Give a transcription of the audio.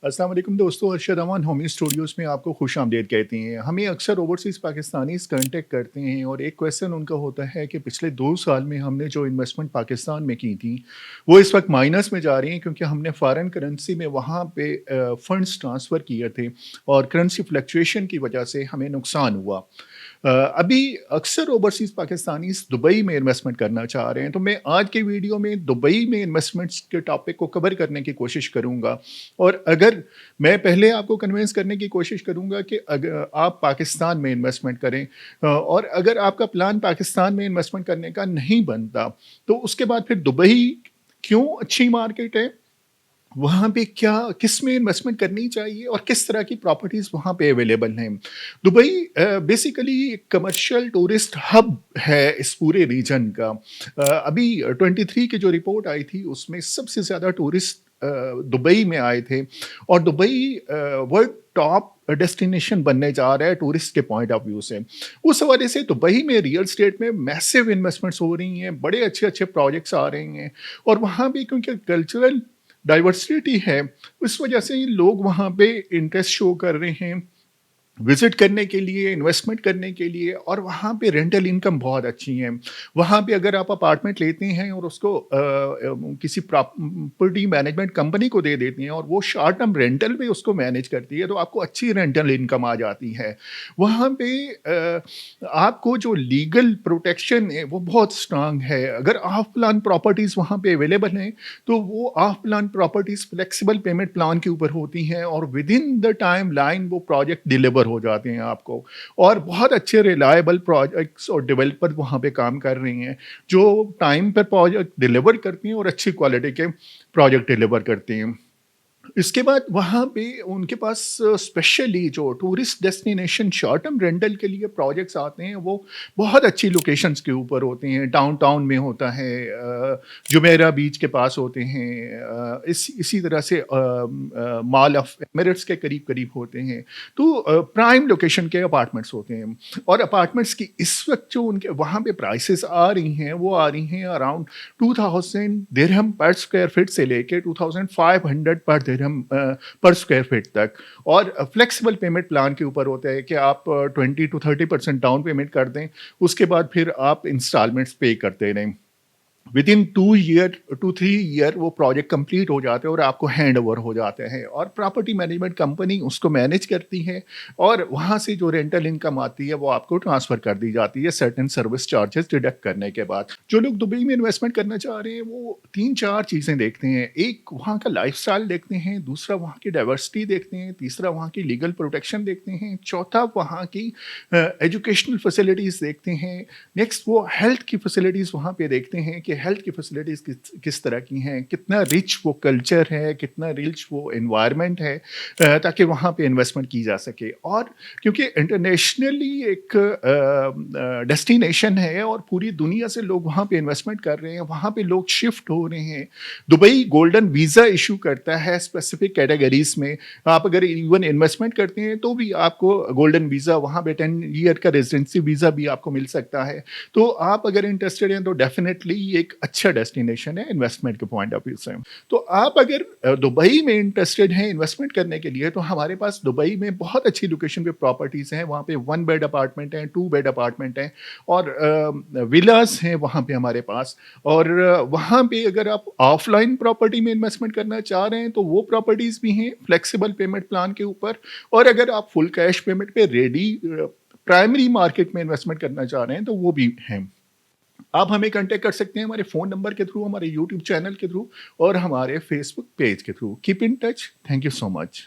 अस्सलाम वालेकुम दोस्तों, अरशद अमान होमी स्टूडियोज़ में आपको खुशामदीद कहते हैं। हमें अक्सर ओवरसीज़ पाकिस्तानीज़ कॉन्टैक्ट करते हैं और एक क्वेश्चन उनका होता है कि पिछले 2 साल में हमने जो इन्वेस्टमेंट पाकिस्तान में की थी, वो इस वक्त माइनस में जा रही हैं क्योंकि हमने फ़ॉरेन करेंसी में वहाँ पे फंड्स ट्रांसफ़र किए थे और करेंसी फ्लक्चुएशन की वजह से हमें नुकसान हुआ। अभी अक्सर ओवरसीज़ पाकिस्तानीज़ दुबई में इन्वेस्टमेंट करना चाह रहे हैं, तो मैं आज की वीडियो में दुबई में इन्वेस्टमेंट्स के टॉपिक को कवर करने की कोशिश करूँगा। और अगर मैं पहले आपको कन्विंस करने की कोशिश करूँगा कि आप पाकिस्तान में इन्वेस्टमेंट करें, और अगर आपका प्लान पाकिस्तान में इन्वेस्टमेंट करने का नहीं बनता, तो उसके बाद फिर दुबई क्यों अच्छी मार्केट है, वहाँ पे क्या किस में इन्वेस्टमेंट करनी चाहिए और किस तरह की प्रॉपर्टीज़ वहाँ पे अवेलेबल हैं। दुबई बेसिकली एक कमर्शियल टूरिस्ट हब है इस पूरे रीजन का। अभी 23 की जो रिपोर्ट आई थी उसमें सबसे ज़्यादा टूरिस्ट दुबई में आए थे और दुबई वर्ल्ड टॉप डेस्टिनेशन बनने जा रहा है टूरिस्ट के पॉइंट ऑफ व्यू से। उस हवाले से दुबई में रियल एस्टेट में मैसिव इन्वेस्टमेंट्स हो रही हैं, बड़े अच्छे-अच्छे प्रोजेक्ट्स आ रहे हैं और वहाँ भी क्योंकि कल्चरल डाइवर्सिटी है, उस वजह से लोग वहाँ पे इंटरेस्ट शो कर रहे हैं विज़िट करने के लिए, इन्वेस्टमेंट करने के लिए, और वहाँ पे रेंटल इनकम बहुत अच्छी है। वहाँ पे अगर आप अपार्टमेंट लेते हैं और उसको किसी प्रॉपर्टी मैनेजमेंट कंपनी को दे देते हैं और वो शॉर्ट टर्म रेंटल पे उसको मैनेज करती है, तो आपको अच्छी रेंटल इनकम आ जाती है। वहाँ पे आपको जो लीगल प्रोटेक्शन है वो बहुत स्ट्रांग है। अगर ऑफ प्लान प्रॉपर्टीज़ वहाँ पे अवेलेबल हैं, तो वो of plan properties flexible pavement plan के ऊपर होती हैं और विदिन द टाइम लाइन वो प्रोजेक्ट डिलीवर हो जाते हैं आपको। और बहुत अच्छे रिलायबल प्रोजेक्ट्स और डेवलपर वहाँ पे काम कर रही हैं, जो टाइम पर प्रोजेक्ट डिलीवर करती हैं और अच्छी क्वालिटी के प्रोजेक्ट डिलीवर करती हैं। इसके बाद वहाँ पे उनके पास स्पेशली जो tourist destination short term rental के लिए प्रोजेक्ट्स आते हैं, वो बहुत अच्छी लोकेशंस के ऊपर होते हैं। डाउनटाउन में होता है, जुमेरा बीच के पास होते हैं, इसी तरह से मॉल ऑफ एमिरेट्स के करीब करीब होते हैं। तो प्राइम लोकेशन के अपार्टमेंट्स होते हैं और अपार्टमेंट्स की इस वक्त जो उनके वहाँ पे प्राइसेस आ रही हैं, वो आ रही हैं अराउंड 2000 दिरहम पर स्क्वायर फीट से लेके 2500 पर दिरहम पर स्क्वायर फीट तक। और फ्लेक्सिबल पेमेंट प्लान के ऊपर होता है कि आप 20 to 30% डाउन पेमेंट कर दें, उसके बाद फिर आप इंस्टॉलमेंट्स पे करते रहें। विदिन 2 ईयर वो प्रोजेक्ट कंप्लीट हो जाते हैं और आपको हैंड ओवर हो जाते हैं और प्रॉपर्टी मैनेजमेंट कंपनी उसको मैनेज करती है और वहाँ से जो रेंटल इनकम आती है वो आपको ट्रांसफ़र कर दी जाती है सर्टेन सर्विस चार्जेस डिडक्ट करने के बाद। जो लोग दुबई में इन्वेस्टमेंट करना चाह रहे हैं वो 3-4 चीज़ें देखते हैं। एक, वहाँ का लाइफ़स्टाइल देखते हैं, दूसरा वहाँ की डाइवर्सिटी देखते हैं, तीसरा वहाँ की लीगल प्रोटेक्शन देखते हैं, चौथा वहाँ की एजुकेशनल फैसिलिटीज़ देखते हैं, नेक्स्ट वो हेल्थ की फैसिलिटीज़ वहाँ पे देखते हैं कि हेल्थ की फैसिलिटीज़ किस तरह की हैं, कितना रिच वो कल्चर है, कितना रिच वो एनवायरनमेंट है, ताकि वहाँ पे इन्वेस्टमेंट की जा सके। और क्योंकि इंटरनेशनली एक डेस्टिनेशन है और पूरी दुनिया से लोग वहाँ पे इन्वेस्टमेंट कर रहे हैं, वहाँ पे लोग शिफ्ट हो रहे हैं। दुबई गोल्डन वीज़ा इशू करता है स्पेसिफिक कैटेगरीज़ में। आप अगर इवन इन्वेस्टमेंट करते हैं तो भी आपको गोल्डन वीज़ा वहाँ पे 10 ईयर का रेजिडेंसी वीज़ा भी आपको मिल सकता है। तो आप अगर इंटरेस्टेड हैं तो डेफिनेटली ये एक अच्छा डेस्टिनेशन है इन्वेस्टमेंट के पॉइंट ऑफ व्यू से। तो आप अगर दुबई में इंटरेस्टेड हैं इन्वेस्टमेंट करने के लिए, तो हमारे पास दुबई में बहुत अच्छी लोकेशन पे प्रॉपर्टीज़ हैं। वहाँ पे 1 बेड अपार्टमेंट हैं, 2 बेड अपार्टमेंट हैं और विलास हैं वहाँ पे हमारे पास। और वहाँ पे अगर आप ऑफलाइन प्रॉपर्टी में इन्वेस्टमेंट करना चाह रहे हैं तो वो प्रॉपर्टीज़ भी हैं फ्लेक्सिबल पेमेंट प्लान के ऊपर। और अगर आप फुल कैश पेमेंट पे रेडी प्राइमरी मार्केट में इन्वेस्टमेंट करना चाह रहे हैं तो वो भी हैं। आप हमें कांटेक्ट कर सकते हैं हमारे फ़ोन नंबर के थ्रू, हमारे यूट्यूब चैनल के थ्रू और हमारे फेसबुक पेज के through. Keep in touch. Thank you so much.